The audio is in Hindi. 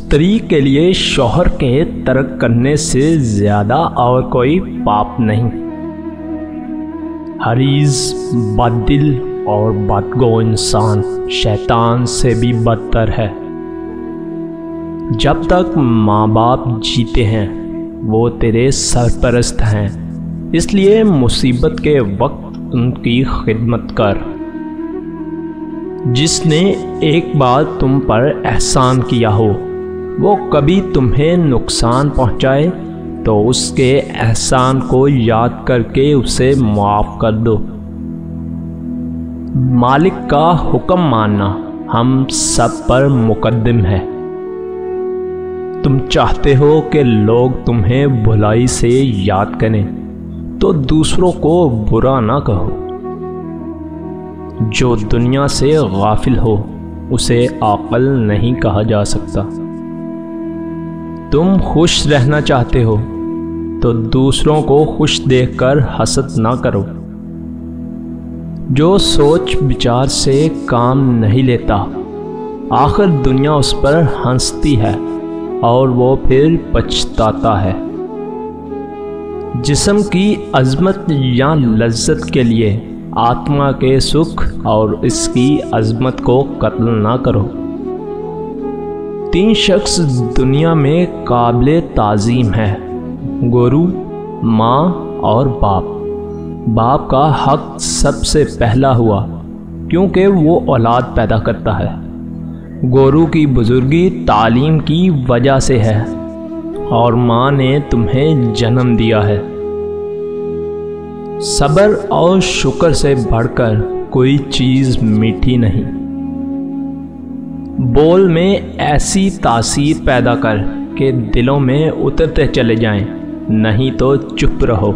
स्त्री के लिए शौहर के तर्क करने से ज़्यादा और कोई पाप नहीं। हरीज, बददिल और बदगो इंसान शैतान से भी बदतर है। जब तक माँ बाप जीते हैं वो तेरे सरपरस्त हैं, इसलिए मुसीबत के वक्त उनकी खिदमत कर। जिसने एक बार तुम पर एहसान किया हो वो कभी तुम्हें नुकसान पहुंचाए तो उसके एहसान को याद करके उसे माफ़ कर दो। मालिक का हुक्म मानना हम सब पर मुकद्दम है। तुम चाहते हो कि लोग तुम्हें भलाई से याद करें तो दूसरों को बुरा ना कहो। जो दुनिया से गाफिल हो उसे आकल नहीं कहा जा सकता। तुम खुश रहना चाहते हो तो दूसरों को खुश देखकर हसद ना करो। जो सोच विचार से काम नहीं लेता आखिर दुनिया उस पर हंसती है और वो फिर पछताता है। जिस्म की अजमत या लज्जत के लिए आत्मा के सुख और इसकी अजमत को कत्ल ना करो। 3 शख्स दुनिया में काबिल ताज़ीम है, गुरु, माँ और बाप। बाप का हक सबसे पहला हुआ क्योंकि वो औलाद पैदा करता है। गुरु की बुजुर्गी तालीम की वजह से है और माँ ने तुम्हें जन्म दिया है। सब्र और शुक्र से बढ़कर कोई चीज़ मीठी नहीं। बोल में ऐसी तासीर पैदा कर कि दिलों में उतरते चले जाएं, नहीं तो चुप रहो।